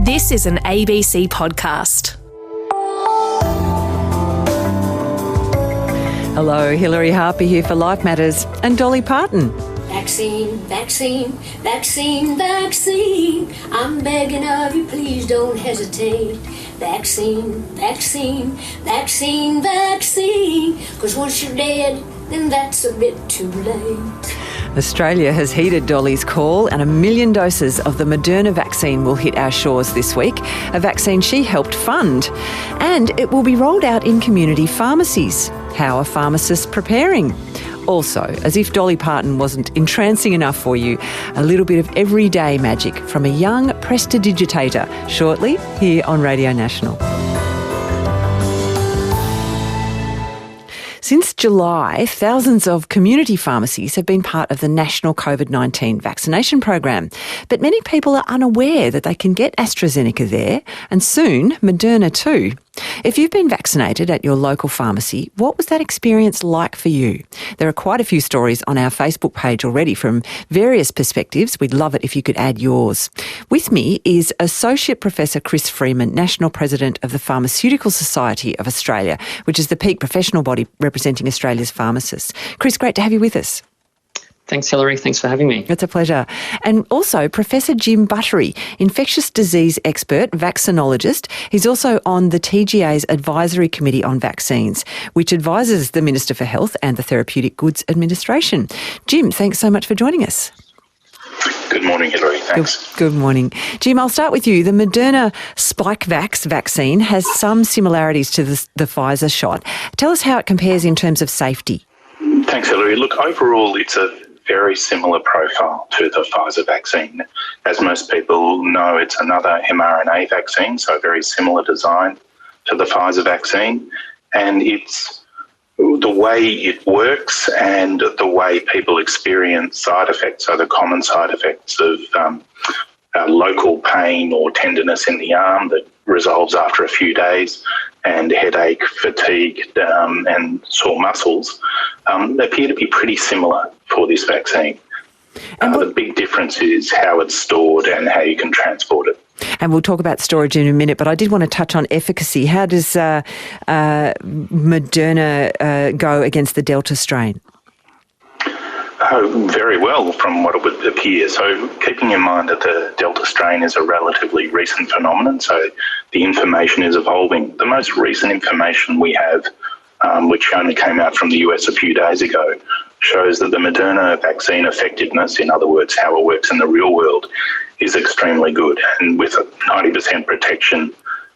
This is an ABC podcast. Hello, Hilary Harper here for Life Matters and Dolly Parton. Vaccine, vaccine, vaccine, vaccine. I'm begging of you, please don't hesitate. Vaccine, vaccine, vaccine, vaccine. 'Cause once you're dead, then that's a bit too late. Australia has heeded Dolly's call and 1 million doses of the Moderna vaccine will hit our shores this week, a vaccine she helped fund. And it will be rolled out in community pharmacies. How are pharmacists preparing? Also, as if Dolly Parton wasn't entrancing enough for you, a little bit of everyday magic from a young prestidigitator shortly here on Radio National. Since July, thousands of community pharmacies have been part of the national COVID-19 vaccination program. But many people are unaware that they can get AstraZeneca there and soon Moderna too. If you've been vaccinated at your local pharmacy, what was that experience like for you? There are quite a few stories on our Facebook page already from various perspectives. We'd love it if you could add yours. With me is Associate Professor Chris Freeman, National President of the Pharmaceutical Society of Australia, which is the peak professional body representing Australia's pharmacists. Chris, great to have you with us. Thanks, Hilary. Thanks for having me. It's a pleasure. And also Professor Jim Buttery, infectious disease expert, vaccinologist. He's also on the TGA's Advisory Committee on Vaccines, which advises the Minister for Health and the Therapeutic Goods Administration. Jim, thanks so much for joining us. Good morning, Hilary. Thanks. Good morning. Jim, I'll start with you. The Moderna Spikevax vaccine has some similarities to the Pfizer shot. Tell us how it compares in terms of safety. Thanks, Hilary. Look, overall, it's a very similar profile to the Pfizer vaccine. As most people know, it's another mRNA vaccine, so a very similar design to the Pfizer vaccine. And it's the way it works and the way people experience side effects, so the common side effects of local pain or tenderness in the arm that resolves after a few days, and headache, fatigue, and sore muscles, appear to be pretty similar for this vaccine. The big difference is how it's stored and how you can transport it. And we'll talk about storage in a minute, but I did want to touch on efficacy. How does Moderna go against the Delta strain? Oh, very well from what it would appear. So keeping in mind that the Delta strain is a relatively recent phenomenon, so the information is evolving. The most recent information we have, which only came out from the US a few days ago, shows that the Moderna vaccine effectiveness, in other words, how it works in the real world, is extremely good, and with a 90% protection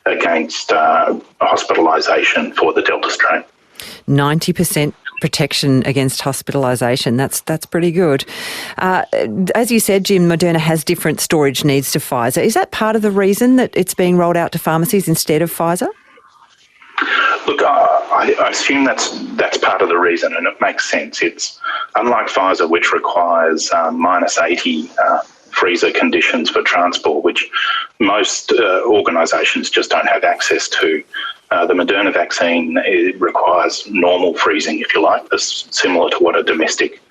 against hospitalisation for the Delta strain. 90% protection against hospitalisation. That's pretty good. As you said, Jim, Moderna has different storage needs to Pfizer. Is that part of the reason that it's being rolled out to pharmacies instead of Pfizer? Look, I assume that's part of the reason, and it makes sense. It's unlike Pfizer, which requires -80 freezer conditions for transport, which most organisations just don't have access to. The Moderna vaccine, it requires normal freezing, if you like, that's similar to what a domestic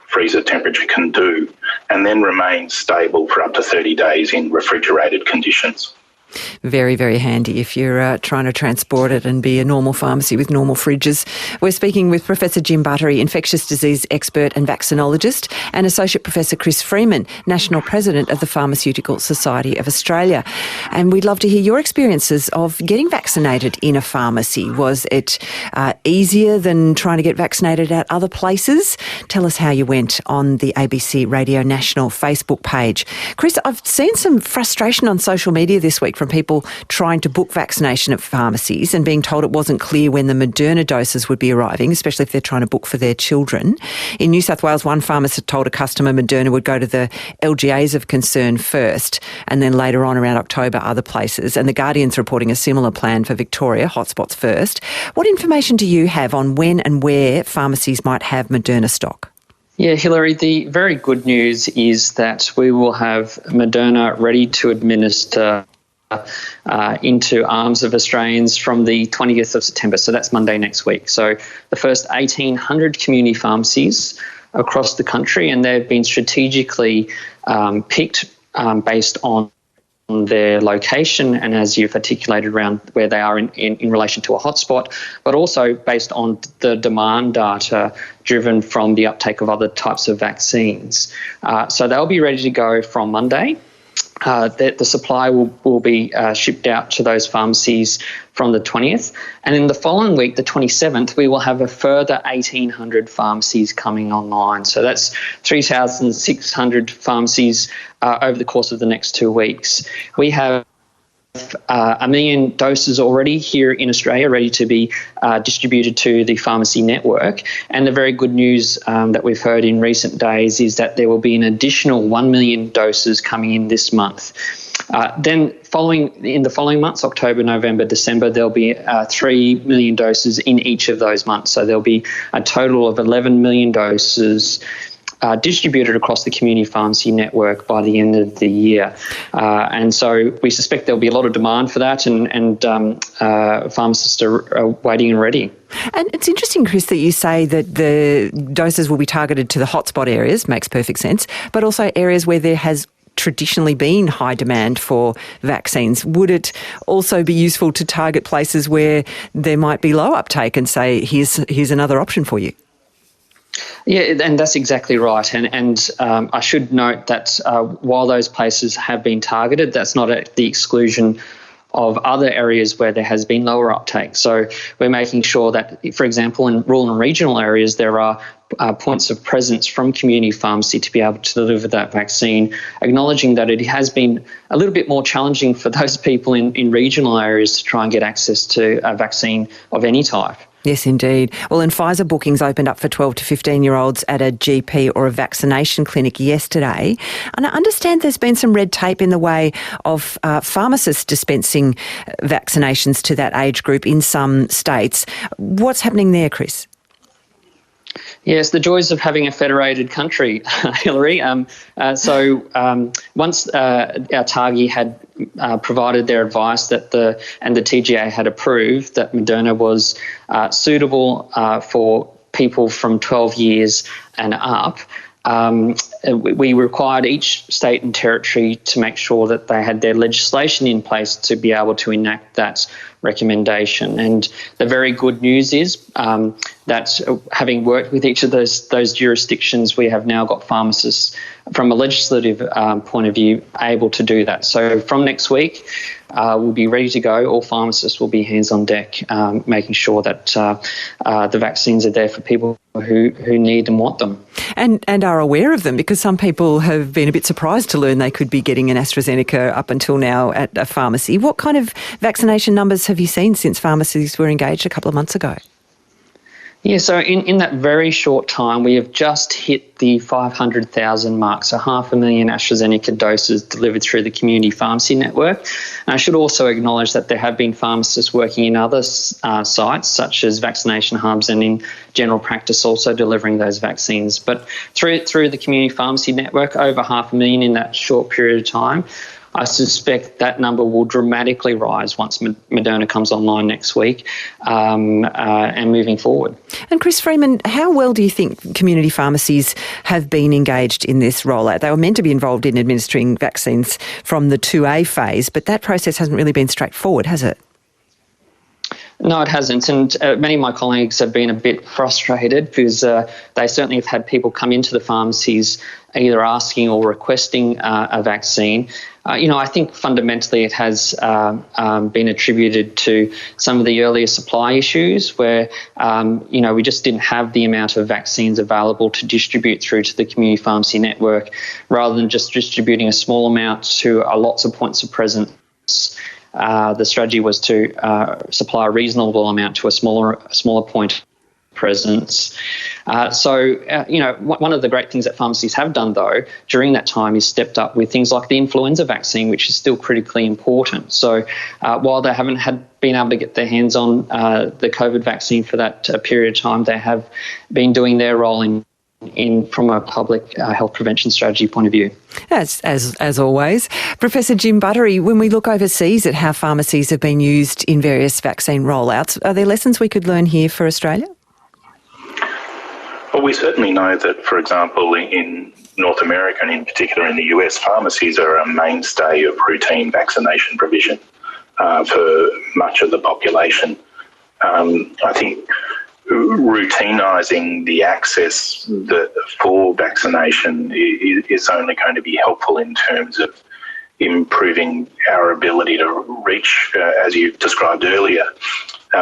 freezer temperature can do, and then remain stable for up to 30 days in refrigerated conditions. Very, very handy if you're trying to transport it and be a normal pharmacy with normal fridges. We're speaking with Professor Jim Buttery, infectious disease expert and vaccinologist, and Associate Professor Chris Freeman, National President of the Pharmaceutical Society of Australia. And we'd love to hear your experiences of getting vaccinated in a pharmacy. Was it easier than trying to get vaccinated at other places? Tell us how you went on the ABC Radio National Facebook page. Chris, I've seen some frustration on social media this week from people trying to book vaccination at pharmacies and being told it wasn't clear when the Moderna doses would be arriving, especially if they're trying to book for their children. In New South Wales, one pharmacist told a customer Moderna would go to the LGAs of concern first and then later on around October other places. And The Guardian's reporting a similar plan for Victoria, hotspots first. What information do you have on when and where pharmacies might have Moderna stock? Yeah, Hilary, the very good news is that we will have Moderna ready to administer into arms of Australians from the 20th of September. So that's Monday next week. So the first 1,800 community pharmacies across the country, and they've been strategically picked based on their location and as you've articulated around where they are in relation to a hotspot, but also based on the demand data driven from the uptake of other types of vaccines. So they'll be ready to go from Monday. The supply will be shipped out to those pharmacies from the 20th. And in the following week, the 27th, we will have a further 1,800 pharmacies coming online. So that's 3,600 pharmacies over the course of the next 2 weeks. We have 1 million doses already here in Australia ready to be distributed to the pharmacy network. And the very good news that we've heard in recent days is that there will be an additional 1 million doses coming in this month. Then in the following months, October, November, December, there'll be 3 million doses in each of those months. So there'll be a total of 11 million doses distributed across the community pharmacy network by the end of the year. And so we suspect there'll be a lot of demand for that, and pharmacists are waiting and ready. And it's interesting, Chris, that you say that the doses will be targeted to the hotspot areas, makes perfect sense, but also areas where there has traditionally been high demand for vaccines. Would it also be useful to target places where there might be low uptake and say, here's another option for you? Yeah, and that's exactly right. And I should note that while those places have been targeted, that's not at the exclusion of other areas where there has been lower uptake. So we're making sure that, for example, in rural and regional areas, there are points of presence from community pharmacy to be able to deliver that vaccine, acknowledging that it has been a little bit more challenging for those people in regional areas to try and get access to a vaccine of any type. Yes, indeed. Well, and Pfizer bookings opened up for 12 to 15-year-olds at a GP or a vaccination clinic yesterday. And I understand there's been some red tape in the way of pharmacists dispensing vaccinations to that age group in some states. What's happening there, Chris? Yes, the joys of having a federated country, Hillary. So once our TAGI had provided their advice and the TGA had approved that Moderna was suitable for people from 12 years and up, we required each state and territory to make sure that they had their legislation in place to be able to enact that recommendation. And the very good news is that having worked with each of those jurisdictions, we have now got pharmacists from a legislative point of view able to do that. So from next week, we'll be ready to go. All pharmacists will be hands on deck, making sure that the vaccines are there for people who need and want them. And are aware of them, because some people have been a bit surprised to learn they could be getting an AstraZeneca up until now at a pharmacy. What kind of vaccination numbers have you seen since pharmacies were engaged a couple of months ago? Yeah, so in that very short time, we have just hit the 500,000 mark, so 500,000 AstraZeneca doses delivered through the community pharmacy network. And I should also acknowledge that there have been pharmacists working in other sites, such as vaccination hubs and in general practice, also delivering those vaccines. But through the community pharmacy network, over 500,000 in that short period of time. I suspect that number will dramatically rise once Moderna comes online next week and moving forward. And Chris Freeman, how well do you think community pharmacies have been engaged in this rollout? They were meant to be involved in administering vaccines from the 2A phase, but that process hasn't really been straightforward, has it? No, it hasn't. And many of my colleagues have been a bit frustrated because they certainly have had people come into the pharmacies either asking or requesting a vaccine. I think fundamentally it has been attributed to some of the earlier supply issues where, we just didn't have the amount of vaccines available to distribute through to the community pharmacy network, rather than just distributing a small amount to lots of points of presence. The strategy was to supply a reasonable amount to a smaller point presence. One of the great things that pharmacies have done, though, during that time is stepped up with things like the influenza vaccine, which is still critically important. So while they haven't been able to get their hands on the COVID vaccine for that period of time, they have been doing their role in from a public health prevention strategy point of view. As always. Professor Jim Buttery, when we look overseas at how pharmacies have been used in various vaccine rollouts, are there lessons we could learn here for Australia? Well, we certainly know that, for example, in North America and in particular in the US, pharmacies are a mainstay of routine vaccination provision for much of the population. I think routinising the access for vaccination is only going to be helpful in terms of improving our ability to reach, as you described earlier,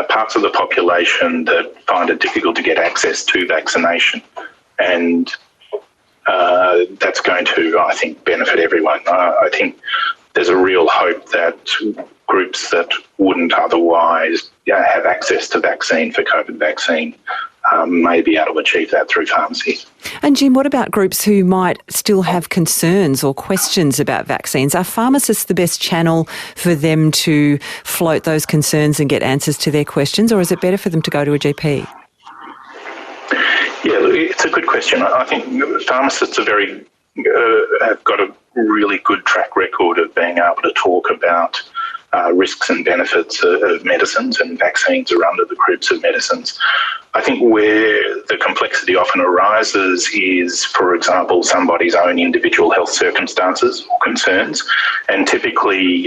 parts of the population that find it difficult to get access to vaccination. And that's going to, I think, benefit everyone. I think there's a real hope that groups that wouldn't otherwise have access to vaccine for COVID vaccine may be able to achieve that through pharmacies. And Jim, what about groups who might still have concerns or questions about vaccines? Are pharmacists the best channel for them to float those concerns and get answers to their questions, or is it better for them to go to a GP? Yeah, it's a good question. I think pharmacists are have got a really good track record of being able to talk about risks and benefits of medicines, and vaccines are under the groups of medicines. I think where the complexity often arises is, for example, somebody's own individual health circumstances or concerns, and typically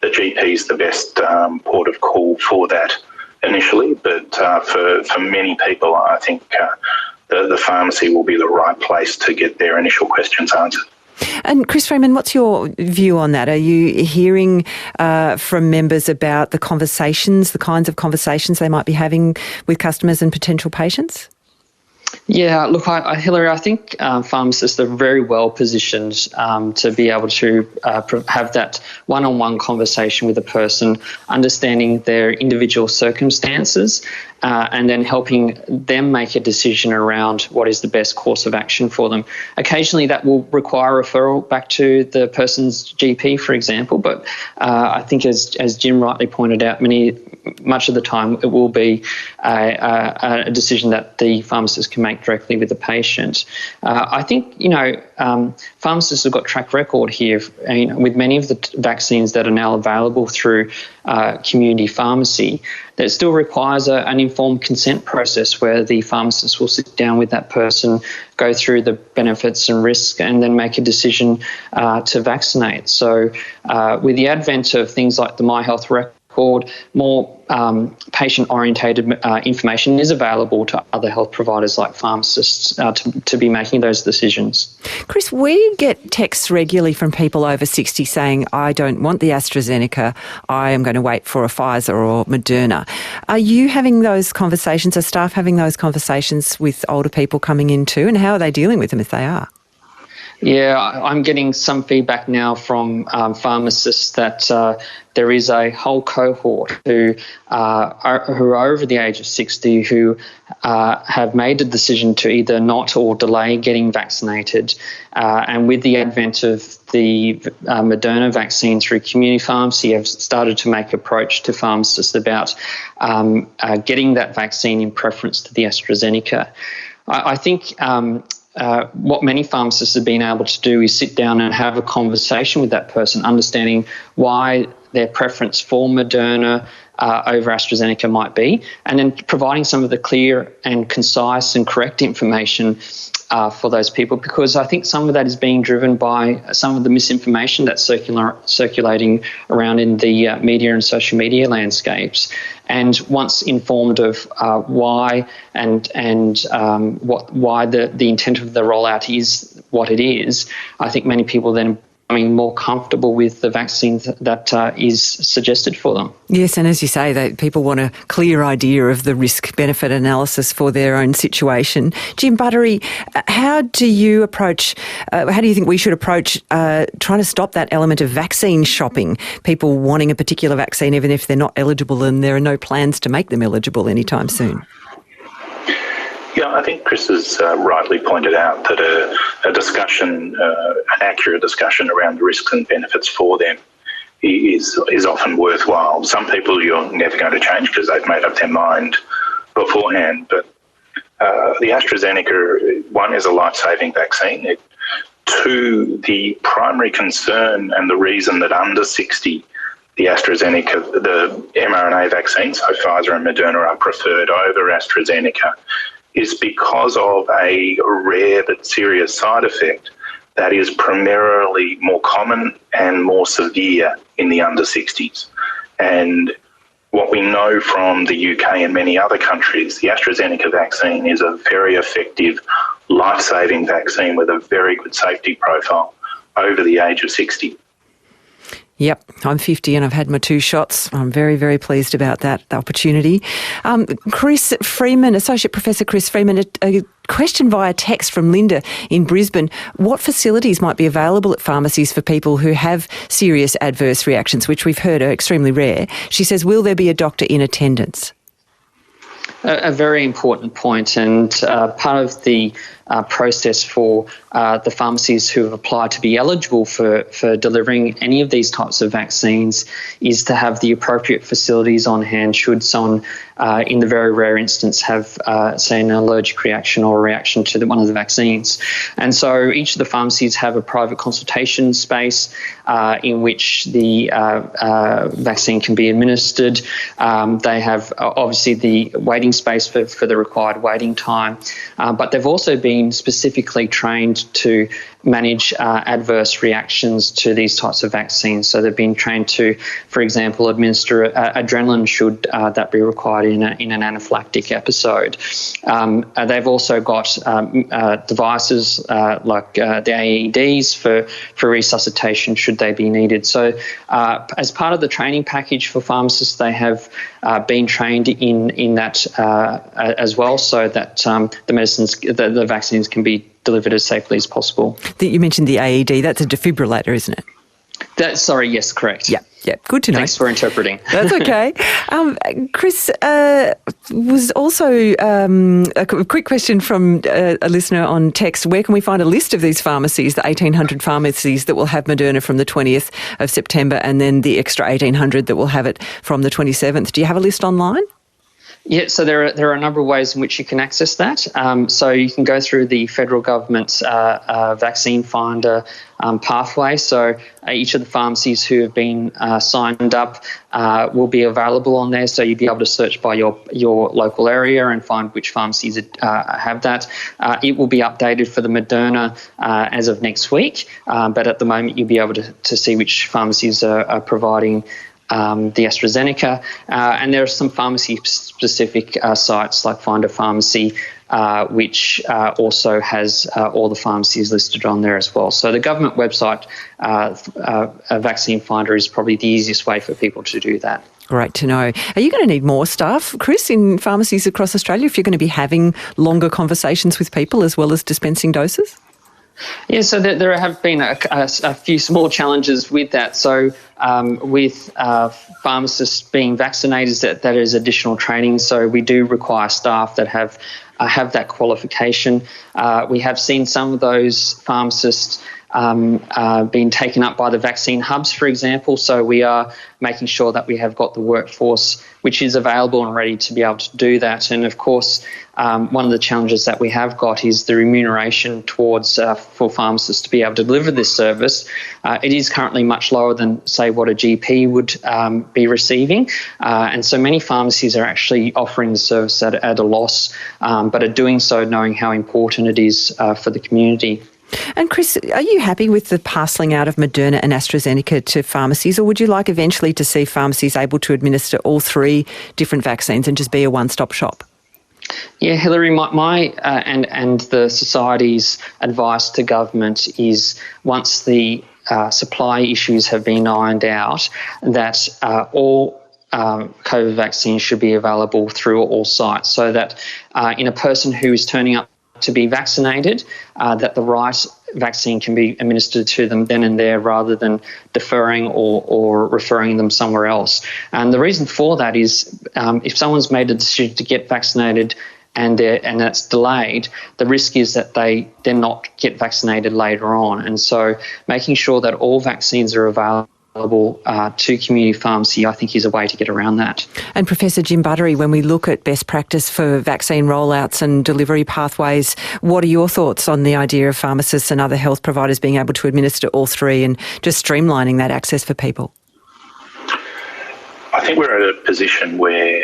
the GP is the best port of call for that initially, but for many people, I think the pharmacy will be the right place to get their initial questions answered. And Chris Freeman, what's your view on that? Are you hearing from members about the kinds of conversations they might be having with customers and potential patients? Yeah, look, Hilary, I think pharmacists are very well positioned to be able to have that one-on-one conversation with a person, understanding their individual circumstances, and then helping them make a decision around what is the best course of action for them. Occasionally that will require referral back to the person's GP, for example, but I think as Jim rightly pointed out, much of the time it will be a decision that the pharmacist can make directly with the patient. I think, pharmacists have got track record here with many of the vaccines that are now available through community pharmacy. That still requires an informed consent process where the pharmacist will sit down with that person, go through the benefits and risks, and then make a decision to vaccinate. So with the advent of things like the My Health Record, more patient-orientated information is available to other health providers like pharmacists to be making those decisions. Chris, we get texts regularly from people over 60 saying, I don't want the AstraZeneca, I am going to wait for a Pfizer or Moderna. Are you having those conversations? Are staff having those conversations with older people coming in too, and how are they dealing with them if they are? Yeah, I'm getting some feedback now from pharmacists that there is a whole cohort who are over the age of 60 who have made a decision to either not or delay getting vaccinated. And with the advent of the Moderna vaccine through community pharmacy, have started to make approach to pharmacists about getting that vaccine in preference to the AstraZeneca. I think what many pharmacists have been able to do is sit down and have a conversation with that person, understanding why their preference for Moderna over AstraZeneca might be, and then providing some of the clear and concise and correct information for those people, because I think some of that is being driven by some of the misinformation that's circulating around in the media and social media landscapes. And once informed of why and why the intent of the rollout is what it is, I think many people then becoming more comfortable with the vaccine that is suggested for them. Yes, and as you say, people want a clear idea of the risk-benefit analysis for their own situation. Jim Buttery, how do you think we should approach trying to stop that element of vaccine shopping, people wanting a particular vaccine even if they're not eligible and there are no plans to make them eligible anytime soon? Yeah, I think Chris has rightly pointed out that a discussion, an accurate discussion around the risks and benefits for them is often worthwhile. Some people you're never going to change because they've made up their mind beforehand, but the AstraZeneca, one, is a life-saving vaccine. Two, the primary concern and the reason that under 60 the AstraZeneca, the mRNA vaccines, so Pfizer and Moderna, are preferred over AstraZeneca is because of a rare but serious side effect that is primarily more common and more severe in the under 60s. And what we know from the UK and many other countries, the AstraZeneca vaccine is a very effective, life-saving vaccine with a very good safety profile over the age of 60. Yep, I'm 50 and I've had my 2 shots. I'm very, very pleased about that opportunity. Chris Freeman, Associate Professor Chris Freeman, a question via text from Linda in Brisbane. What facilities might be available at pharmacies for people who have serious adverse reactions, which we've heard are extremely rare? She says, will there be a doctor in attendance? A very important point, and part of the process for the pharmacies who have applied to be eligible for delivering any of these types of vaccines is to have the appropriate facilities on hand should someone, in the very rare instance, have, say, an allergic reaction or a reaction to one of the vaccines. And so each of the pharmacies have a private consultation space in which the vaccine can be administered. They have obviously the waiting space for the required waiting time, but they've also been specifically trained to manage adverse reactions to these types of vaccines. So they've been trained to, for example, administer adrenaline should that be required in an anaphylactic episode. They've also got devices like the AEDs for resuscitation should they be needed. So as part of the training package for pharmacists, they have been trained in that as well, so that the vaccines can be delivered as safely as possible. You mentioned the AED. That's a defibrillator, isn't it? Yes, correct. Yeah, good to know. Thanks for interpreting. That's okay. Chris, was also a quick question from a listener on text. Where can we find a list of these pharmacies, the 1,800 pharmacies that will have Moderna from the 20th of September and then the extra 1,800 that will have it from the 27th? Do you have a list online? Yeah, so there are a number of ways in which you can access that. So you can go through the federal government's vaccine finder pathway. So each of the pharmacies who have been signed up will be available on there. So you'll be able to search by your local area and find which pharmacies have that. It will be updated for the Moderna as of next week, but at the moment you'll be able to see which pharmacies are providing the AstraZeneca, and there are some pharmacy-specific sites like Find a Pharmacy, which also has all the pharmacies listed on there as well. So the government website, Vaccine Finder, is probably the easiest way for people to do that. Great to know. Are you going to need more staff, Chris, in pharmacies across Australia if you're going to be having longer conversations with people as well as dispensing doses? Yeah, so there have been a few small challenges with that. So with pharmacists being vaccinated, that is additional training. So we do require staff that have that qualification. We have seen some of those pharmacists being taken up by the vaccine hubs, for example. So we are making sure that we have got the workforce which is available and ready to be able to do that. And of course, one of the challenges that we have got is the remuneration towards for pharmacists to be able to deliver this service. It is currently much lower than, say, what a GP would be receiving. And so many pharmacies are actually offering the service at a loss, but are doing so knowing how important it is for the community. And Chris, are you happy with the parcelling out of Moderna and AstraZeneca to pharmacies, or would you like eventually to see pharmacies able to administer all 3 different vaccines and just be a one-stop shop? Yeah, Hillary, my and the Society's advice to government is once the supply issues have been ironed out, that all COVID vaccines should be available through all sites, so that in a person who is turning up to be vaccinated, that the right vaccine can be administered to them then and there rather than deferring or referring them somewhere else. And the reason for that is if someone's made a decision to get vaccinated and that's delayed, the risk is that they then not get vaccinated later on. And so making sure that all vaccines are available to community pharmacy, I think, is a way to get around that. And Professor Jim Buttery, when we look at best practice for vaccine rollouts and delivery pathways, what are your thoughts on the idea of pharmacists and other health providers being able to administer all 3 and just streamlining that access for people? I think we're at a position where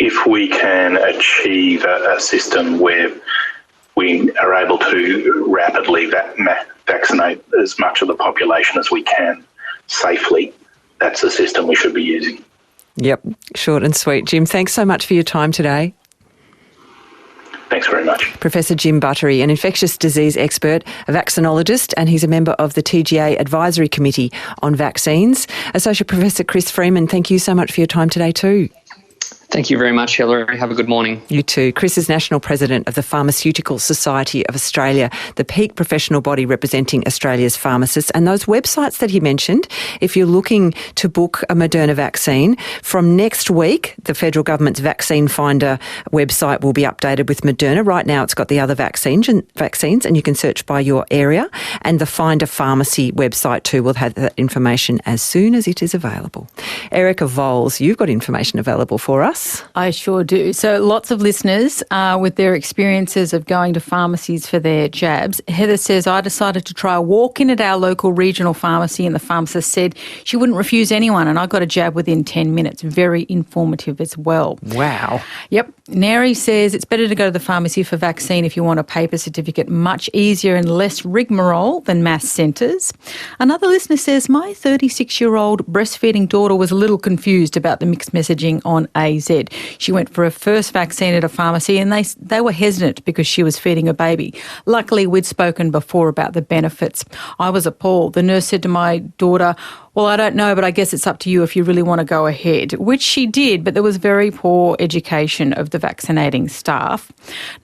if we can achieve a system where we are able to rapidly vaccinate as much of the population as we can safely, that's the system we should be using. Yep, short and sweet. Jim, thanks so much for your time today. Thanks very much. Professor Jim Buttery, an infectious disease expert, a vaccinologist, and he's a member of the TGA Advisory Committee on Vaccines. Associate Professor Chris Freeman, thank you so much for your time today too. Thank you very much, Hilary. Have a good morning. You too. Chris is National President of the Pharmaceutical Society of Australia, the peak professional body representing Australia's pharmacists. And those websites that he mentioned, if you're looking to book a Moderna vaccine, from next week, the federal government's Vaccine Finder website will be updated with Moderna. Right now, it's got the other vaccines, and you can search by your area. And the Finder Pharmacy website too will have that information as soon as it is available. Erica Voles, you've got information available for us. I sure do. So lots of listeners with their experiences of going to pharmacies for their jabs. Heather says, I decided to try a walk-in at our local regional pharmacy and the pharmacist said she wouldn't refuse anyone and I got a jab within 10 minutes. Very informative as well. Wow. Yep. Neri says it's better to go to the pharmacy for vaccine if you want a paper certificate. Much easier and less rigmarole than mass centres. Another listener says, my 36-year-old breastfeeding daughter was a little confused about the mixed messaging on AZ. She went for her first vaccine at a pharmacy and they were hesitant because she was feeding a baby. Luckily, we'd spoken before about the benefits. I was appalled. The nurse said to my daughter, well, I don't know, but I guess it's up to you if you really want to go ahead, which she did, but there was very poor education of the vaccinating staff.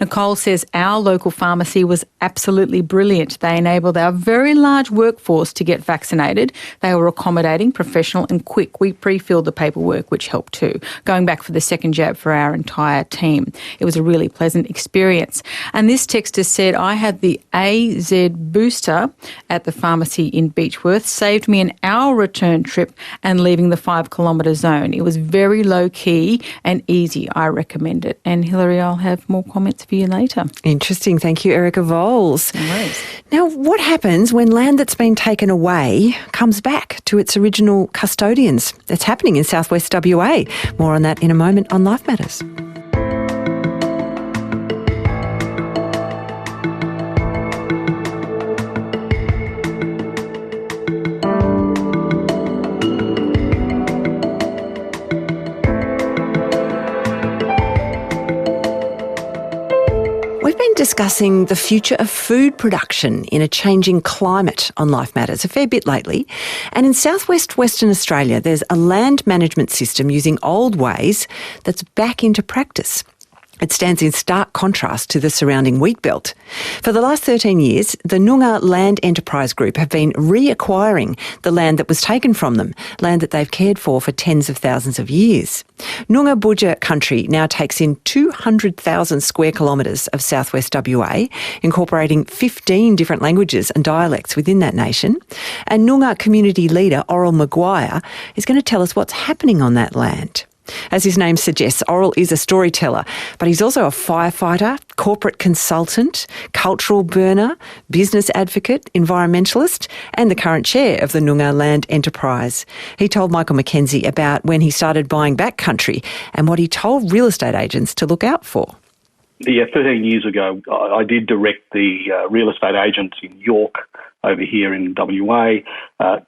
Nicole says our local pharmacy was absolutely brilliant. They enabled our very large workforce to get vaccinated. They were accommodating, professional and quick. We pre-filled the paperwork, which helped too, going back for the second jab for our entire team. It was a really pleasant experience. And this texter said, I had the AZ booster at the pharmacy in Beechworth, saved me an hour return trip and leaving the 5 kilometre zone. It was very low key and easy. I recommend it. And Hilary, I'll have more comments for you later. Interesting. Thank you, Erica Voles. No worries. Now, what happens when land that's been taken away comes back to its original custodians? It's happening in southwest WA. More on that in a moment on Life Matters. Discussing the future of food production in a changing climate on Life Matters a fair bit lately. And in southwest Western Australia, there's a land management system using old ways that's back into practice. It stands in stark contrast to the surrounding wheat belt. For the last 13 years, the Noongar Land Enterprise Group have been reacquiring the land that was taken from them, land that they've cared for tens of thousands of years. Noongar Boodja country now takes in 200,000 square kilometres of southwest WA, incorporating 15 different languages and dialects within that nation. And Noongar community leader Oral Maguire is going to tell us what's happening on that land. As his name suggests, Oral is a storyteller, but he's also a firefighter, corporate consultant, cultural burner, business advocate, environmentalist, and the current chair of the Noongar Land Enterprise. He told Michael McKenzie about when he started buying back country and what he told real estate agents to look out for. Yeah, 13 years ago, I did direct the real estate agents in York over here in WA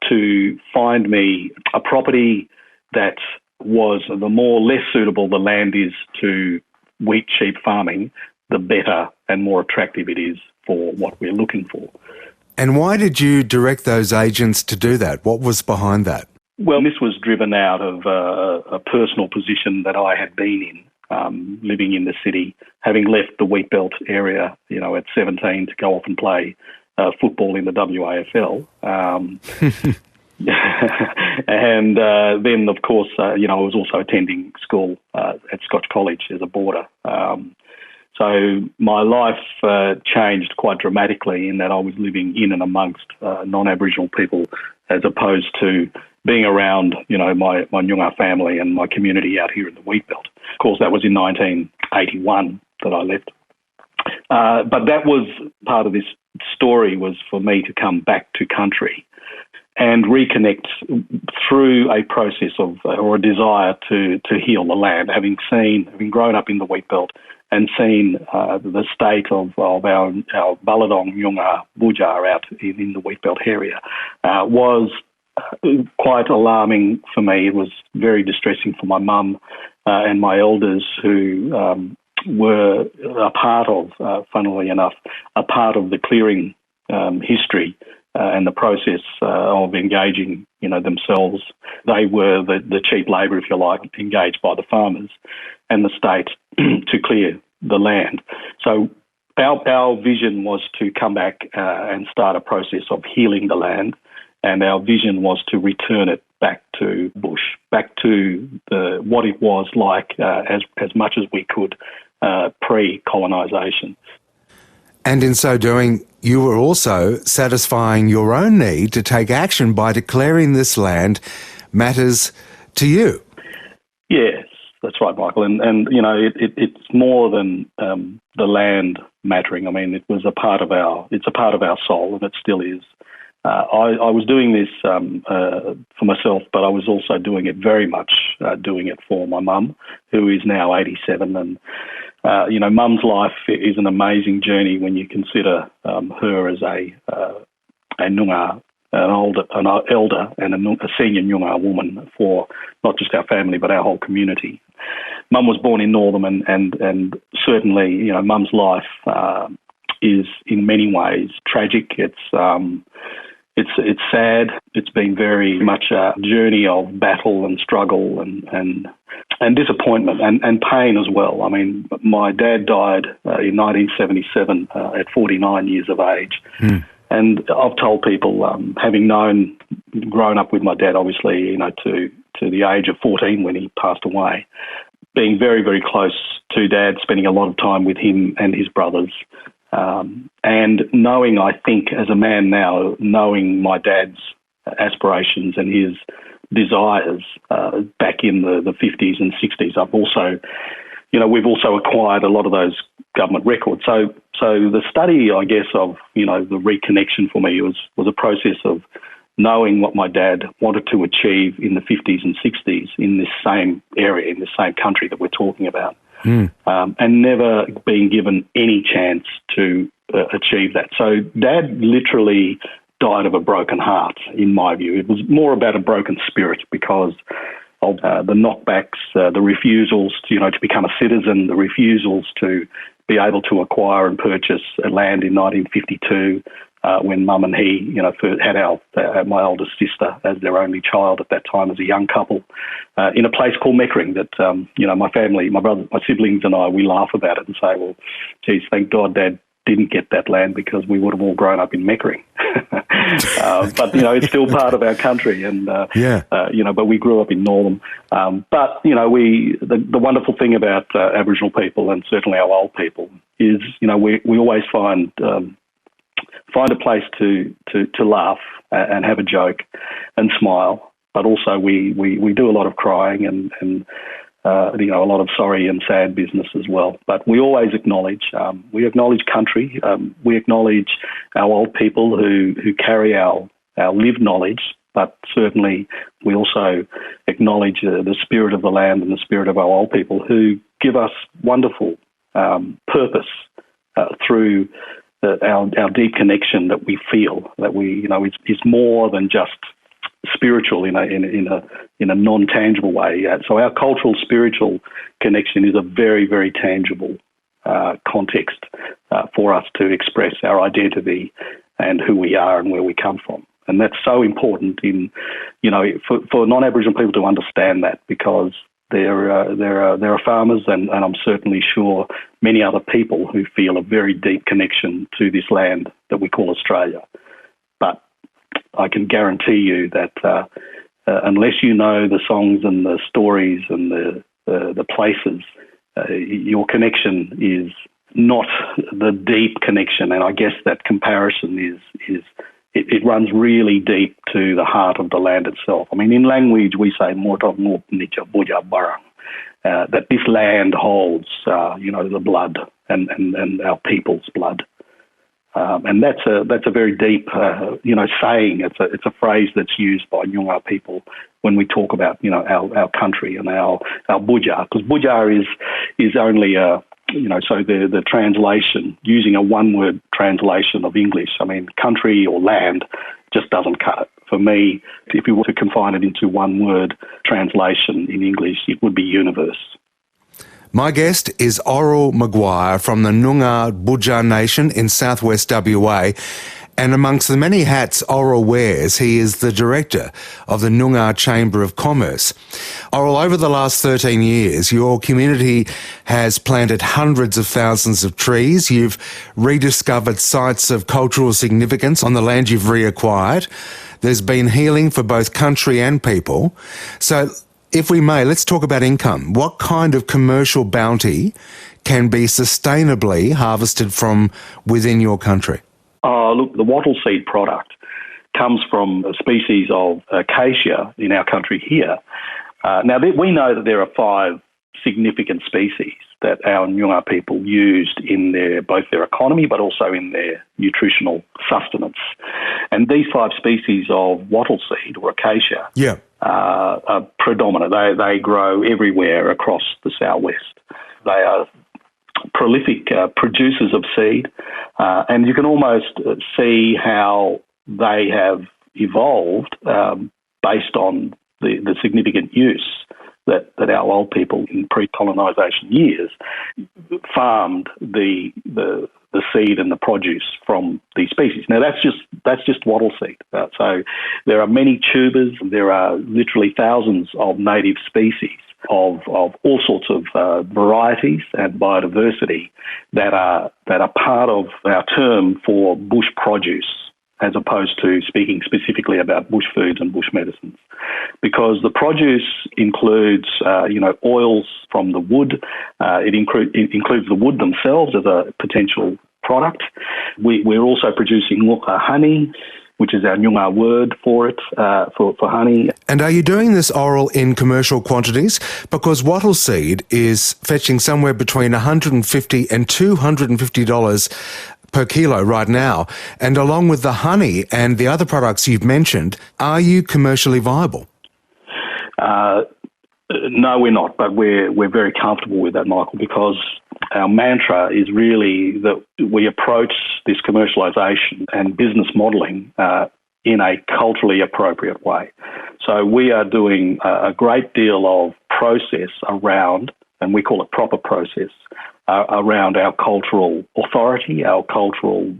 to find me a property that was the more less suitable the land is to wheat sheep farming, the better and more attractive it is for what we're looking for. And why did you direct those agents to do that? What was behind that? Well, this was driven out of a personal position that I had been in, living in the city, having left the wheat belt area, at 17 to go off and play football in the WAFL. And then, of course, I was also attending school at Scotch College as a boarder. So my life changed quite dramatically in that I was living in and amongst non-Aboriginal people as opposed to being around, my Noongar family and my community out here in the wheat belt. Of course, that was in 1981 that I left. But that was part of this story, was for me to come back to country and reconnect through a process of or a desire to heal the land, having grown up in the wheat belt and seen the state of our Baladong, Nyungar, Bujar out in the wheat belt area was quite alarming for me. It was very distressing for my mum and my elders who were a part of, funnily enough, a part of the clearing history and the process of engaging, themselves. They were the cheap labour, if you like, engaged by the farmers and the state to clear the land. So our vision was to come back and start a process of healing the land, and our vision was to return it back to bush, back to what it was like as much as we could pre-colonisation. And in so doing, you were also satisfying your own need to take action by declaring this land matters to you. Yes, that's right, Michael. And it's more than the land mattering. I mean, it's a part of our soul, and it still is. I was doing this for myself, but I was also doing it very much doing it for my mum, who is now 87. And, Mum's life is an amazing journey when you consider her as a Noongar, an elder and a senior Noongar woman for not just our family but our whole community. Mum was born in Northam, and certainly, Mum's life is in many ways tragic. It's sad. It's been very much a journey of battle and struggle and disappointment and pain as well. I mean, my dad died in 1977 at 49 years of age. And I've told people, having grown up with my dad, obviously, to the age of 14 when he passed away, being very, very close to Dad, spending a lot of time with him and his brothers, and knowing, I think, as a man now, knowing my dad's aspirations and his desires back in the 50s and 60s, I've also, we've also acquired a lot of those government records. So the study, I guess, of, the reconnection for me was a process of knowing what my dad wanted to achieve in the 50s and 60s in this same area, in this same country that we're talking about. And never being given any chance to achieve that. So Dad literally died of a broken heart, in my view. It was more about a broken spirit because of the knockbacks, the refusals to become a citizen, the refusals to be able to acquire and purchase a land in 1952 when Mum and he, first had my oldest sister as their only child at that time as a young couple in a place called Meckering that, my family, my brother, my siblings and I, we laugh about it and say, well, geez, thank God Dad didn't get that land because we would have all grown up in Meckering. But, it's still part of our country and, but we grew up in Northam. But, the wonderful thing about Aboriginal people and certainly our old people is, we always find a place to laugh and have a joke and smile, but also we do a lot of crying and a lot of sorry and sad business as well. But we always acknowledge country, we acknowledge our old people who carry our lived knowledge, but certainly we also acknowledge the spirit of the land and the spirit of our old people who give us wonderful purpose through our deep connection that we feel, that we, it's more than just spiritual in a non-tangible way. So our cultural spiritual connection is a very, very tangible context for us to express our identity and who we are and where we come from. And that's so important for non-Aboriginal people to understand that, because there are farmers and I'm certainly sure many other people who feel a very deep connection to this land that we call Australia. But I can guarantee you that unless you know the songs and the stories and the places, your connection is not the deep connection. And I guess that comparison it runs really deep to the heart of the land itself. I mean, in language we say that this land holds, the blood and our people's blood. And that's a very deep, saying. It's a phrase that's used by Noongar people when we talk about, our country and our Buja, because Buja is only so the translation, using a one-word translation of English, country or land just doesn't cut it. For me, if we were to confine it into one-word translation in English, it would be universe. My guest is Oral Maguire from the Noongar Buja Nation in southwest WA. And amongst the many hats Oral wears, he is the director of the Noongar Chamber of Commerce. Oral, over the last 13 years, your community has planted hundreds of thousands of trees. You've rediscovered sites of cultural significance on the land you've reacquired. There's been healing for both country and people. So, if we may, let's talk about income. What kind of commercial bounty can be sustainably harvested from within your country? Look, the wattle seed product comes from a species of acacia in our country here. We know that there are 5 significant species that our Noongar people used in both their economy but also in their nutritional sustenance. And these 5 species of wattle seed or acacia are predominant. They grow everywhere across the southwest. They are prolific producers of seed, and you can almost see how they have evolved based on the significant use that our old people in pre-colonisation years farmed the seed and the produce from these species. Now that's just wattle seed. So there are many tubers. There are literally thousands of native species of all sorts of varieties and biodiversity that are part of our term for bush produce, as opposed to speaking specifically about bush foods and bush medicines. Because the produce includes, oils from the wood. It includes the wood themselves as a potential product. We're also producing honey, which is our Noongar word for it, for honey. And are you doing this, Oral, in commercial quantities? Because wattle seed is fetching somewhere between $150 and $250 per kilo right now. And along with the honey and the other products you've mentioned, are you commercially viable? No, we're not, but we're very comfortable with that, Michael, because our mantra is really that we approach this commercialisation and business modelling in a culturally appropriate way. So we are doing a great deal of process around, and we call it proper process, around our cultural authority, our cultural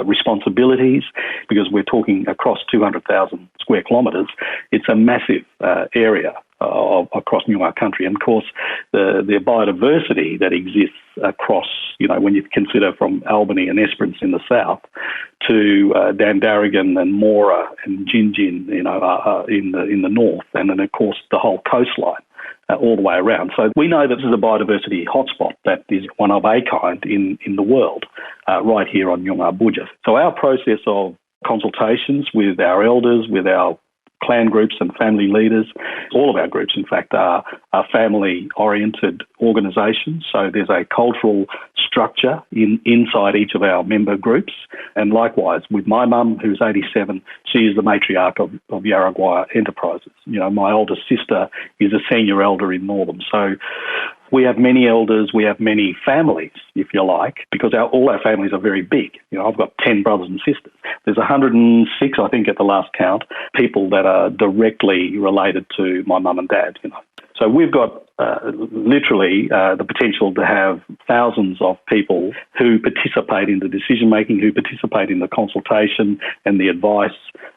responsibilities, because we're talking across 200,000 square kilometres. It's a massive area across Noongar country. And of course, the biodiversity that exists across, when you consider from Albany and Esperance in the south to Dandaragan and Mora and Gingin, in the north, and then of course the whole coastline. All the way around. So we know that this is a biodiversity hotspot that is one of a kind in the world, right here on Noongar Buja. So our process of consultations with our elders, with our clan groups and family leaders, all of our groups, in fact, are family-oriented organisations. So there's a cultural structure inside each of our member groups. And likewise, with my mum, who's 87, she is the matriarch of Yarraguara Enterprises. My older sister is a senior elder in Northam. So we have many elders, we have many families, if you like, because all our families are very big. I've got 10 brothers and sisters. There's 106, I think, at the last count, people that are directly related to my mum and dad. So we've got literally the potential to have thousands of people who participate in the decision-making, who participate in the consultation and the advice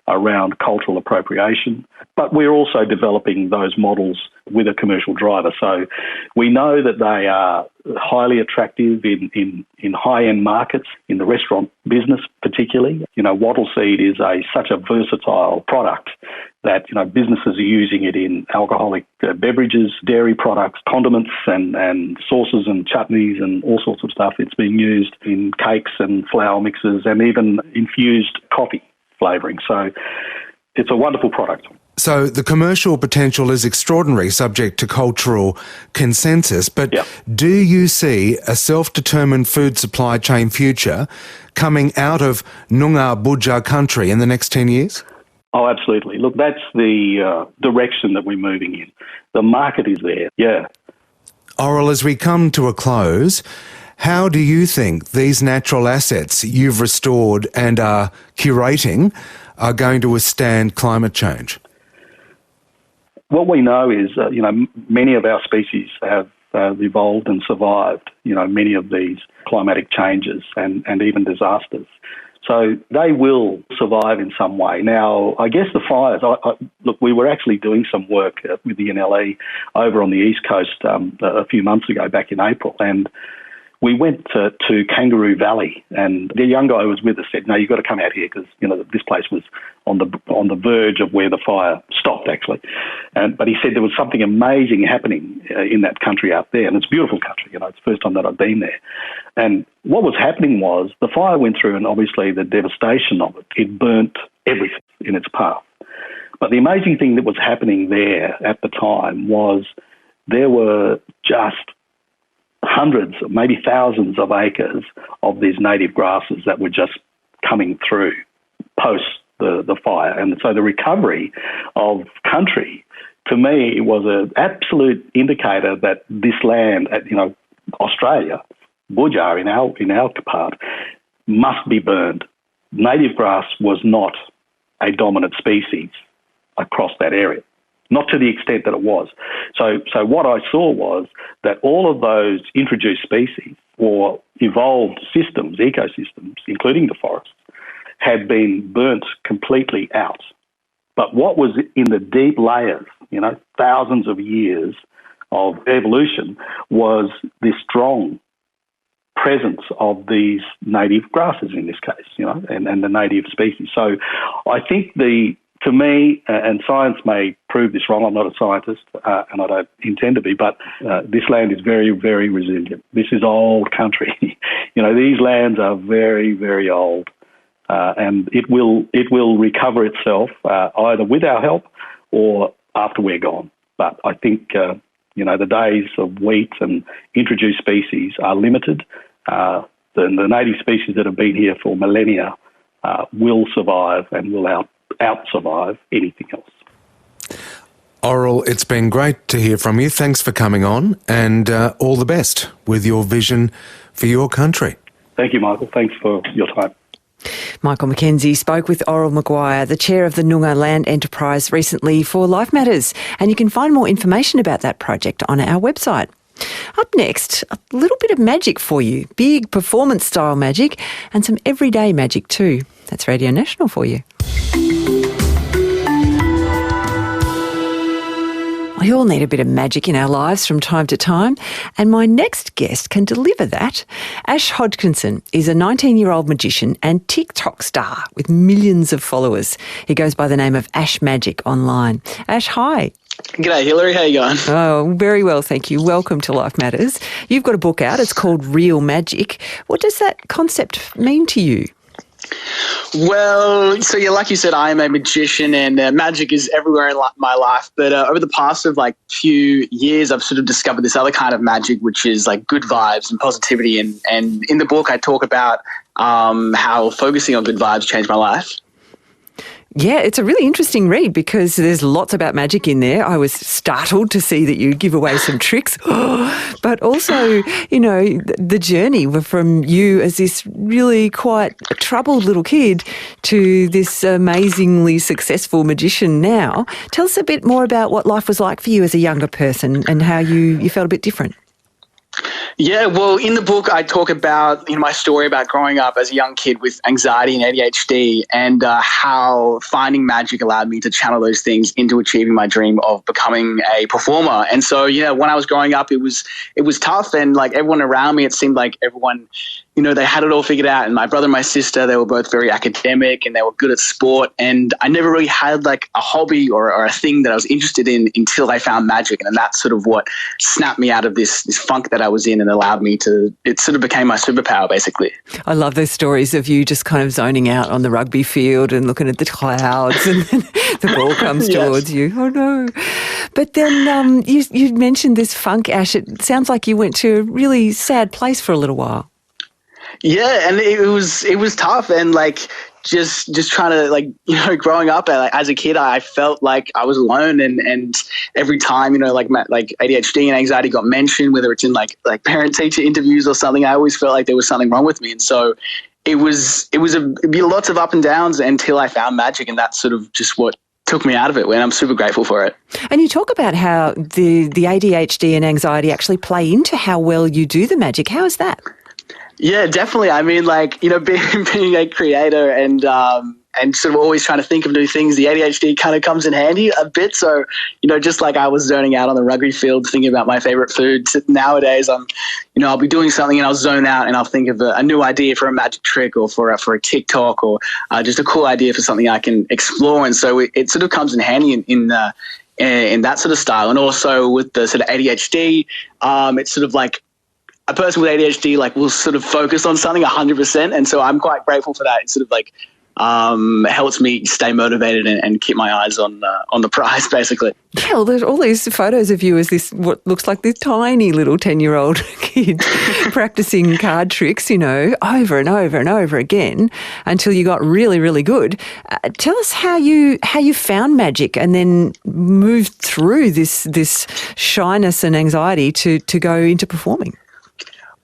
around cultural appropriation. But we're also developing those models with a commercial driver. So we know that they are highly attractive in high-end markets, in the restaurant business particularly. Wattle seed is such a versatile product that, businesses are using it in alcoholic beverages, dairy products, condiments and sauces and chutneys and all sorts of stuff. It's being used in cakes and flour mixes and even infused coffee flavouring. So it's a wonderful product. So the commercial potential is extraordinary, subject to cultural consensus. But do you see a self-determined food supply chain future coming out of Noongar Boodja country in the next 10 years? Oh, absolutely. Look, that's the direction that we're moving in. The market is there, yeah. Oral, as we come to a close, how do you think these natural assets you've restored and are curating are going to withstand climate change? What we know is, many of our species have evolved and survived, many of these climatic changes and even disasters. So they will survive in some way. Now, I guess the fires, look, we were actually doing some work with the NLE over on the East Coast a few months ago, back in April, and we went to Kangaroo Valley, and the young guy who was with us said, "No, you've got to come out here because this place was on the verge of where the fire stopped, actually." But he said there was something amazing happening in that country out there, and it's a beautiful country. It's the first time that I've been there. And what was happening was the fire went through, and obviously the devastation of it, it burnt everything in its path. But the amazing thing that was happening there at the time was there were just hundreds, maybe thousands of acres of these native grasses that were just coming through post the fire. And so the recovery of country, to me, was an absolute indicator that this land, Australia, Boodja in our part, must be burned. Native grass was not a dominant species across that area. Not to the extent that it was. So what I saw was that all of those introduced species or evolved systems, ecosystems, including the forests, had been burnt completely out. But what was in the deep layers, thousands of years of evolution, was this strong presence of these native grasses in this case, and the native species. So I think to me, and science may prove this wrong, I'm not a scientist and I don't intend to be, but this land is very, very resilient. This is old country. These lands are very, very old, and it will recover itself either with our help or after we're gone. But I think, the days of wheat and introduced species are limited. The native species that have been here for millennia will survive and will out-survive anything else. Oral, it's been great to hear from you. Thanks for coming on, and all the best with your vision for your country. Thank you, Michael. Thanks for your time. Michael McKenzie spoke with Oral Maguire, the chair of the Noongar Land Enterprise, recently for Life Matters, and you can find more information about that project on our website. Up next, a little bit of magic for you, big performance-style magic and some everyday magic too. That's Radio National for you. We all need a bit of magic in our lives from time to time, and my next guest can deliver that. Ash Hodgkinson is a 19-year-old magician and TikTok star with millions of followers. He goes by the name of Ash Magic online. Ash, hi. G'day, Hillary. How you going? Oh, very well, thank you. Welcome to Life Matters. You've got a book out. It's called Real Magic. What does that concept mean to you? Well, so yeah, like you said, I am a magician and magic is everywhere in my life. But over the past few years, I've sort of discovered this other kind of magic, which is like good vibes and positivity. And in the book, I talk about how focusing on good vibes changed my life. Yeah, it's a really interesting read because there's lots about magic in there. I was startled to see that you give away some tricks, but also, the journey from you as this really quite troubled little kid to this amazingly successful magician now. Tell us a bit more about what life was like for you as a younger person and how you felt a bit different. Yeah, well, in the book, I talk about my story about growing up as a young kid with anxiety and ADHD and how finding magic allowed me to channel those things into achieving my dream of becoming a performer. And so, when I was growing up, it was tough, and like everyone around me, it seemed like everyone they had it all figured out. And my brother and my sister, they were both very academic and they were good at sport. And I never really had like a hobby or a thing that I was interested in until I found magic. And that's sort of what snapped me out of this funk that I was in and allowed me to, it sort of became my superpower, basically. I love those stories of you just kind of zoning out on the rugby field and looking at the clouds and then the ball comes towards you. Oh, no. But then you mentioned this funk, Ash. It sounds like you went to a really sad place for a little while. Yeah, and it was tough, and like just trying to, like, growing up as a kid, I felt like I was alone, and every time like ADHD and anxiety got mentioned, whether it's in like parent teacher interviews or something, I always felt like there was something wrong with me, and so it'd be lots of up and downs until I found magic, and that's sort of just what took me out of it, and I'm super grateful for it. And you talk about how the ADHD and anxiety actually play into how well you do the magic. How is that? Yeah, definitely. I mean, like, being a creator and sort of always trying to think of new things, the ADHD kind of comes in handy a bit. So, just like I was zoning out on the rugby field thinking about my favorite food, nowadays I'll be doing something and I'll zone out and I'll think of a new idea for a magic trick or for a TikTok or just a cool idea for something I can explore. And so it sort of comes in handy in that sort of style. And also with the sort of ADHD, it's sort of like, a person with ADHD will sort of focus on something 100%, and so I'm quite grateful for that. It sort of helps me stay motivated and keep my eyes on the prize, basically. Yeah, well, there's all these photos of you as this what looks like this tiny little 10-year-old kid practicing card tricks, over and over and over again until you got really, really good. Tell us how you found magic and then moved through this shyness and anxiety to go into performing.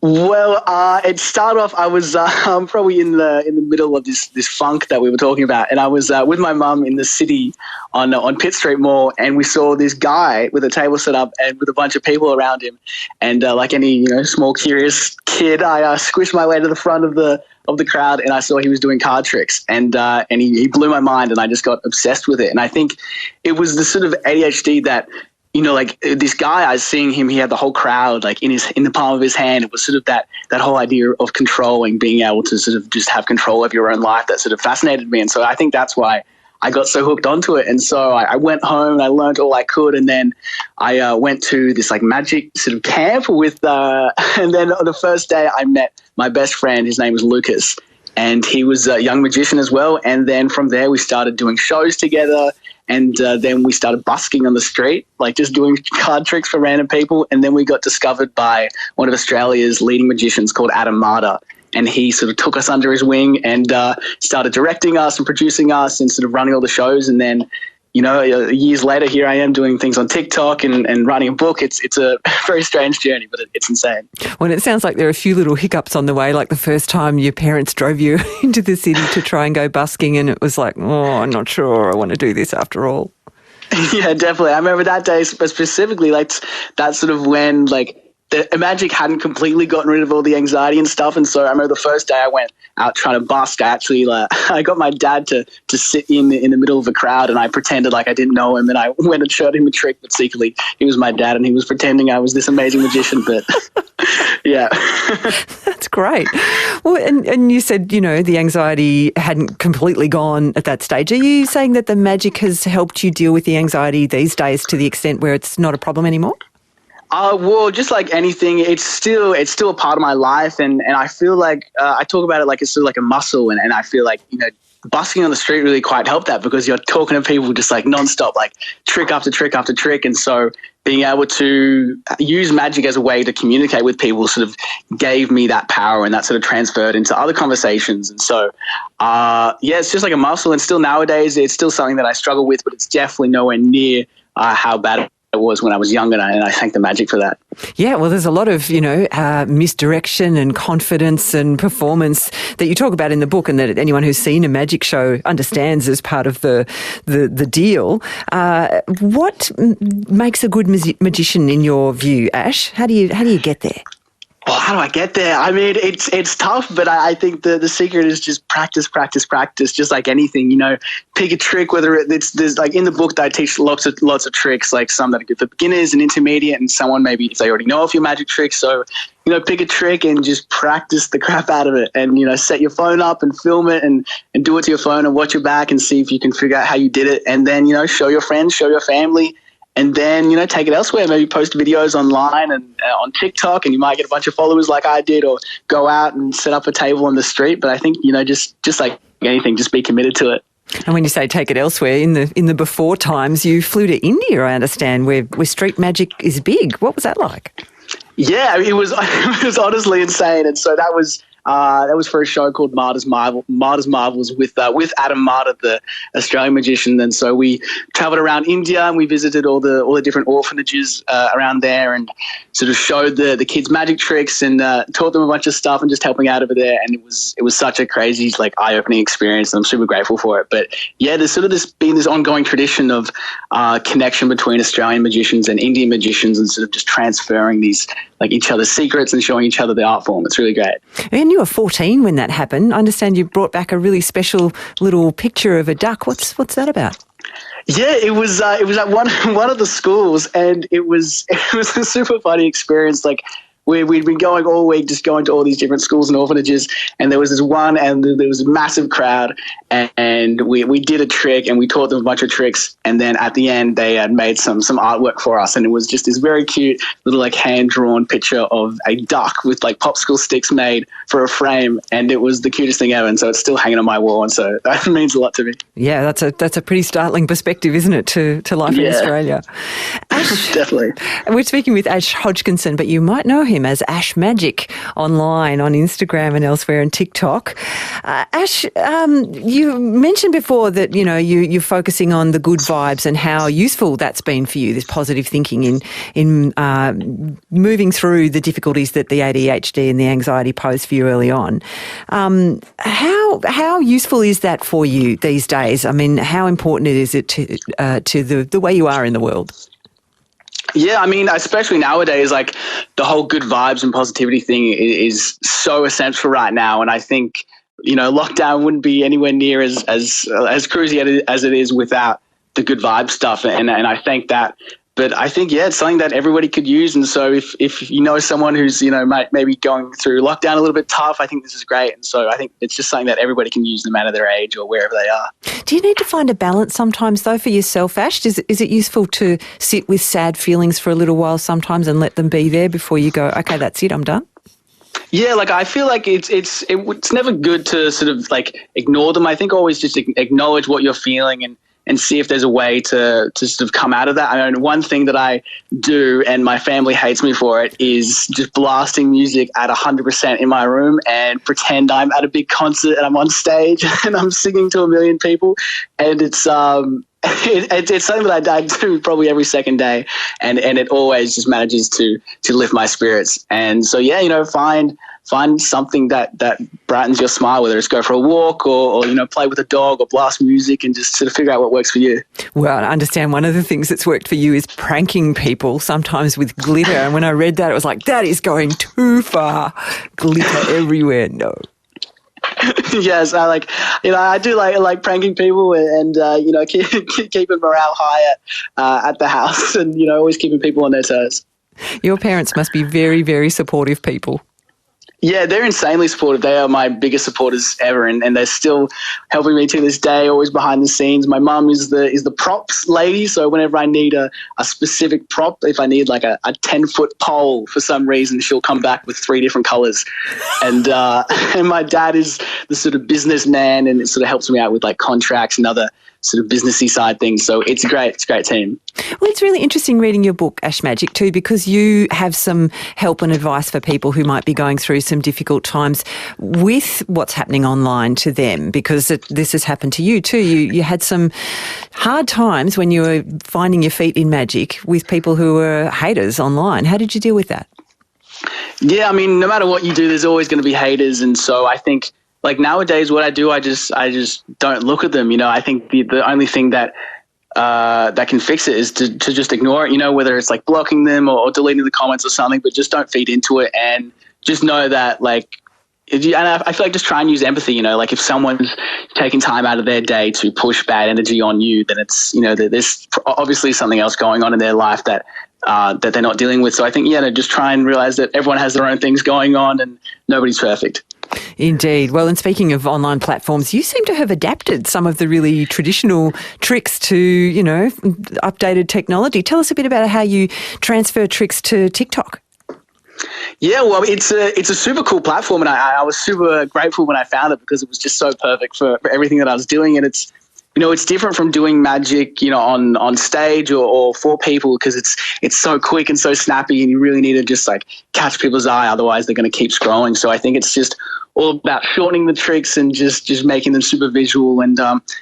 Well, it started off, I was probably in the middle of this funk that we were talking about, and I was with my mum in the city on Pitt Street Mall, and we saw this guy with a table set up and with a bunch of people around him, and like any small curious kid, I squished my way to the front of the crowd, and I saw he was doing card tricks, and he blew my mind, and I just got obsessed with it. And I think it was the sort of ADHD that, this guy, I was seeing him, he had the whole crowd in the palm of his hand. It was sort of that whole idea of controlling, being able to sort of just have control of your own life that sort of fascinated me. And so I think that's why I got so hooked onto it. And so I went home and I learned all I could. And then I went to this magic sort of camp with, and then on the first day I met my best friend. His name was Lucas, and he was a young magician as well. And then from there we started doing shows together. And then we started busking on the street, just doing card tricks for random people. And then we got discovered by one of Australia's leading magicians called Adam Marder. And he sort of took us under his wing and started directing us and producing us and sort of running all the shows. And then, years later, here I am doing things on TikTok and writing a book. It's a very strange journey, but it's insane. Well, it sounds like there are a few little hiccups on the way, like the first time your parents drove you into the city to try and go busking, and it was like, I'm not sure I want to do this after all. Yeah, definitely. I remember that day specifically, that's sort of when, the magic hadn't completely gotten rid of all the anxiety and stuff. And so I remember the first day I went out trying to busk, I got my dad to sit in the middle of a crowd, and I pretended like I didn't know him, and I went and showed him a trick, but secretly he was my dad and he was pretending I was this amazing magician. But yeah. That's great. Well, and you said, the anxiety hadn't completely gone at that stage. Are you saying that the magic has helped you deal with the anxiety these days to the extent where it's not a problem anymore? Well, just like anything, it's still a part of my life, and I feel like I talk about it like it's sort of like a muscle, and I feel like busking on the street really quite helped that, because you're talking to people just nonstop, trick after trick after trick, and so being able to use magic as a way to communicate with people sort of gave me that power, and that sort of transferred into other conversations. And so, it's just like a muscle, and still nowadays it's still something that I struggle with, but it's definitely nowhere near how bad it was when I was younger, and I thank the magic for that. Yeah, well, there's a lot of, misdirection and confidence and performance that you talk about in the book, and that anyone who's seen a magic show understands as part of the deal. What makes a good magician in your view, Ash? How do you get there? Well, how do I get there? I mean, it's tough, but I think the secret is just practice, just like anything, you know, pick a trick, whether there's like in the book that I teach lots of tricks, like some that are good for beginners and intermediate, and someone maybe if they already know a few magic tricks. So, you know, pick a trick and just practice the crap out of it, and, you know, set your phone up and film it and do it to your phone and watch your back and see if you can figure out how you did it. And then, you know, show your friends, show your family. And then, you know, take it elsewhere. Maybe post videos online and on TikTok, and you might get a bunch of followers like I did, or go out and set up a table on the street. But I think, you know, just like anything, just be committed to it. And when you say take it elsewhere, in the before times, you flew to India, I understand, where street magic is big. What was that like? Yeah, it was honestly insane. And so that was for a show called Martyrs Marvels with Adam Martyr, the Australian magician. And so we travelled around India and we visited all the different orphanages around there, and sort of showed the kids magic tricks and taught them a bunch of stuff, and just helping out over there. And it was such a crazy, like, eye-opening experience, and I'm super grateful for it. But yeah, there's sort of been this ongoing tradition of connection between Australian magicians and Indian magicians, and sort of just transferring these, like, each other's secrets and showing each other the art form. It's really great. And you were 14 when that happened. I understand you brought back a really special little picture of a duck. What's that about? Yeah, it was at one of the schools, and it was a super funny experience. Like, we'd been going all week, just going to all these different schools and orphanages, and there was this one, and there was a massive crowd, and we did a trick, and we taught them a bunch of tricks, and then at the end they had made some artwork for us, and it was just this very cute little, like, hand-drawn picture of a duck with, like, popsicle sticks made for a frame, and it was the cutest thing ever, and so it's still hanging on my wall, and so that means a lot to me. Yeah, that's a pretty startling perspective, isn't it, to life in Australia? Ash, definitely. We're speaking with Ash Hodgkinson, but you might know him as Ash Magic online on Instagram and elsewhere, and TikTok. Ash, you mentioned before that, you know, you're focusing on the good vibes and how useful that's been for you, this positive thinking in moving through the difficulties that the ADHD and the anxiety pose for you early on. How useful is that for you these days? I mean, how important is it to the way you are in the world? Yeah, I mean, especially nowadays, like, the whole good vibes and positivity thing is so essential right now. And I think, you know, lockdown wouldn't be anywhere near as cruisy as it is without the good vibe stuff. And I think that. But I think, yeah, it's something that everybody could use. And so if you know someone who's, you know, maybe going through lockdown a little bit tough, I think this is great. And so I think it's just something that everybody can use no matter their age or wherever they are. Do you need to find a balance sometimes, though, for yourself, Ash? Is it useful to sit with sad feelings for a little while sometimes and let them be there before you go, okay, that's it, I'm done? Yeah, like, I feel like it's never good to sort of, like, ignore them. I think always just acknowledge what you're feeling and see if there's a way to sort of come out of that. I mean, one thing that I do, and my family hates me for it, is just blasting music at 100% in my room and pretend I'm at a big concert and I'm on stage and I'm singing to a million people. And it's something that I do probably every second day, and it always just manages to lift my spirits. And so, yeah, you know, find something that brightens your smile, whether it's go for a walk or, you know, play with a dog or blast music, and just sort of figure out what works for you. Well, I understand one of the things that's worked for you is pranking people, sometimes with glitter. And when I read that, it was like, that is going too far. Glitter everywhere. No. Yes, I do like pranking people and you know, keeping morale high at the house, and, you know, always keeping people on their toes. Your parents must be very, very supportive people. Yeah, they're insanely supportive. They are my biggest supporters ever, and they're still helping me to this day, always behind the scenes. My mum is the props lady, so whenever I need a specific prop, if I need like a 10-foot pole for some reason, she'll come back with 3 different colours. And my dad is the sort of businessman, and it sort of helps me out with, like, contracts and other sort of businessy side things. So it's a great team. Well, it's really interesting reading your book, Ash Magic, too, because you have some help and advice for people who might be going through some difficult times with what's happening online to them, because this has happened to you too. You had some hard times when you were finding your feet in magic with people who were haters online. How did you deal with that? Yeah, I mean, no matter what you do, there's always going to be haters. And so I think, like, nowadays what I do, I just don't look at them. You know, I think the only thing that can fix it is to just ignore it, you know, whether it's like blocking them or deleting the comments or something, but just don't feed into it, and just know that and I feel like just try and use empathy, like if someone's taking time out of their day to push bad energy on you, then it's, there's obviously something else going on in their life that they're not dealing with. So I think, just try and realize that everyone has their own things going on and nobody's perfect. Indeed. Well, and speaking of online platforms, you seem to have adapted some of the really traditional tricks to, updated technology. Tell us a bit about how you transfer tricks to TikTok. Yeah, well, it's a super cool platform, and I was super grateful when I found it because it was just so perfect for everything that I was doing. And it's, it's different from doing magic, on stage or for people, because it's so quick and so snappy, and you really need to just catch people's eye. Otherwise, they're going to keep scrolling. So I think it's just all about shortening the tricks and just making them super visual. And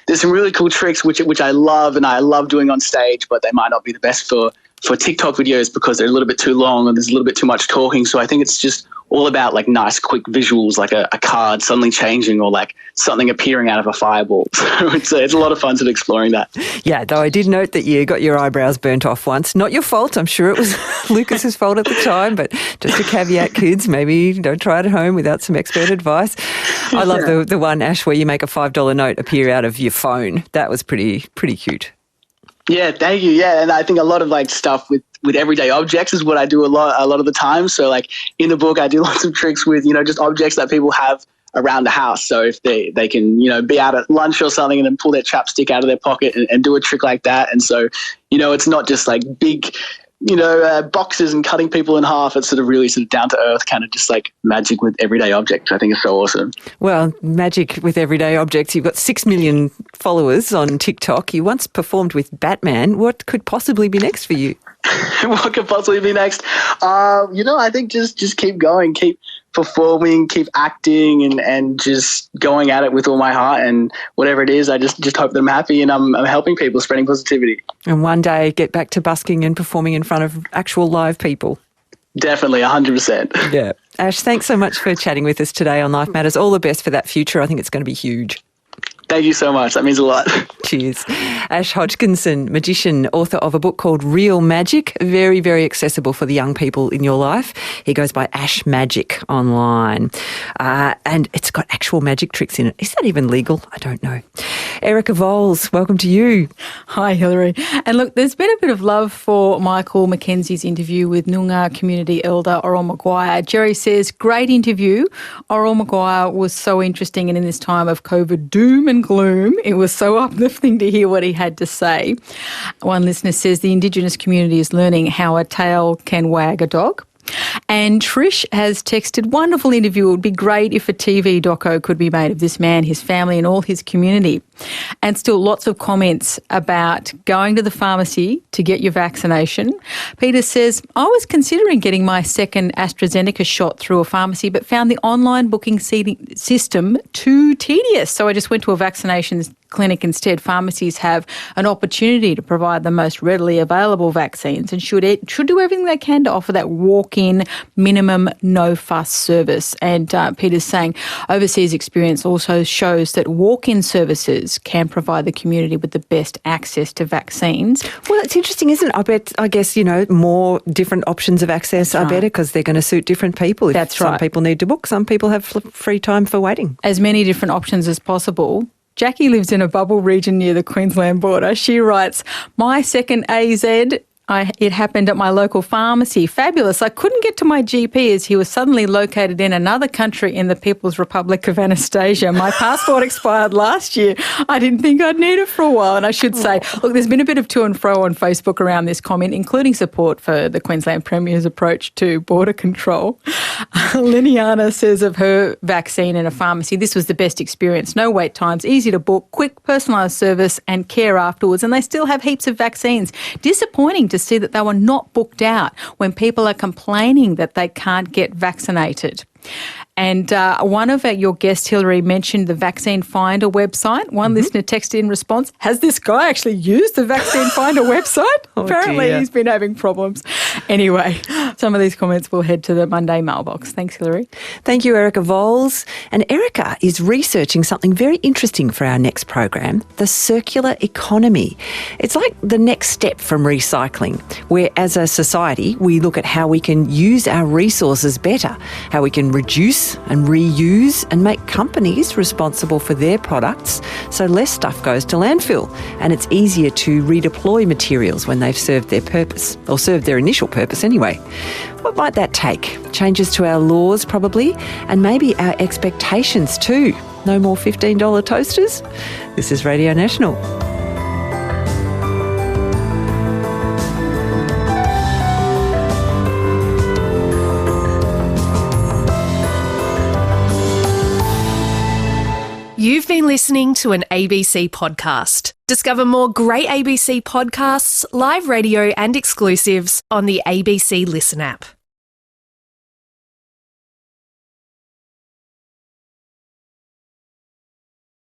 there's some really cool tricks which I love, and I love doing on stage, but they might not be the best for TikTok videos because they're a little bit too long and there's a little bit too much talking. So I think it's just all about nice quick visuals, like a card suddenly changing or something appearing out of a fireball. So it's a lot of fun sort of exploring that. Yeah, though I did note that you got your eyebrows burnt off once. Not your fault. I'm sure it was Lucas's fault at the time, but just a caveat, kids, maybe don't try it at home without some expert advice. I love the one, Ash, where you make a $5 note appear out of your phone. That was pretty cute. Yeah, thank you. Yeah, and I think a lot of stuff with everyday objects is what I do a lot of the time. So in the book, I do lots of tricks with just objects that people have around the house. So if they can be out at lunch or something and then pull their chapstick out of their pocket and do a trick like that. And so it's not just big boxes and cutting people in half. It's sort of really sort of down to earth, kind of just magic with everyday objects. I think is so awesome. Well, magic with everyday objects. You've got 6 million followers on TikTok. You once performed with Batman. What could possibly be next for you? What could possibly be next? I think just keep going, keep performing, keep acting, and just going at it with all my heart. And whatever it is, I just hope that I'm happy and I'm helping people, spreading positivity. And one day get back to busking and performing in front of actual live people. Definitely, 100%. Yeah. Ash, thanks so much for chatting with us today on Life Matters. All the best for that future. I think it's going to be huge. Thank you so much. That means a lot. Cheers. Ash Hodgkinson, magician, author of a book called Real Magic, very, very accessible for the young people in your life. He goes by Ash Magic online. And it's got actual magic tricks in it. Is that even legal? I don't know. Erica Voles, welcome to you. Hi, Hilary. And look, there's been a bit of love for Michael Mackenzie's interview with Noongar community elder Oral Maguire. Jerry says, great interview. Oral Maguire was so interesting, and in this time of COVID doom and gloom, it was so uplifting to hear what he had to say. One listener says the Indigenous community is learning how a tail can wag a dog. And Trish has texted, wonderful interview. It would be great if a TV doco could be made of this man, his family and all his community. And still lots of comments about going to the pharmacy to get your vaccination. Peter says, I was considering getting my second AstraZeneca shot through a pharmacy but found the online booking system too tedious. So I just went to a vaccinations clinic instead. Pharmacies have an opportunity to provide the most readily available vaccines and should do everything they can to offer that walk-in minimum no-fuss service. And Peter's saying overseas experience also shows that walk-in services can provide the community with the best access to vaccines. Well, it's interesting, isn't it? I guess, more different options of access are better because they're going to suit different people. That's right. Some people need to book, some people have free time for waiting. As many different options as possible. Jackie lives in a bubble region near the Queensland border. She writes, my second AZ, it happened at my local pharmacy. Fabulous. I couldn't get to my GP as he was suddenly located in another country in the People's Republic of Anastasia. My passport expired last year. I didn't think I'd need it for a while. And I should say, look, there's been a bit of to and fro on Facebook around this comment, including support for the Queensland Premier's approach to border control. Liniana says of her vaccine in a pharmacy, this was the best experience. No wait times, easy to book, quick personalised service and care afterwards. And they still have heaps of vaccines. Disappointing to see that they were not booked out when people are complaining that they can't get vaccinated. And one of your guests, Hilary, mentioned the Vaccine Finder website. One listener texted in response, has this guy actually used the Vaccine Finder website? Apparently he's been having problems. Anyway, Some of these comments will head to the Monday mailbox. Thanks, Hilary. Thank you, Erica Voles. And Erica is researching something very interesting for our next program, the circular economy. It's like the next step from recycling, where as a society we look at how we can use our resources better, how we can reduce and reuse and make companies responsible for their products so less stuff goes to landfill and it's easier to redeploy materials when they've served their purpose, or served their initial purpose anyway. What might that take? Changes to our laws probably, and maybe our expectations too. No more $15 toasters? This is Radio National. You've been listening to an ABC podcast. Discover more great ABC podcasts, live radio and exclusives on the ABC Listen app.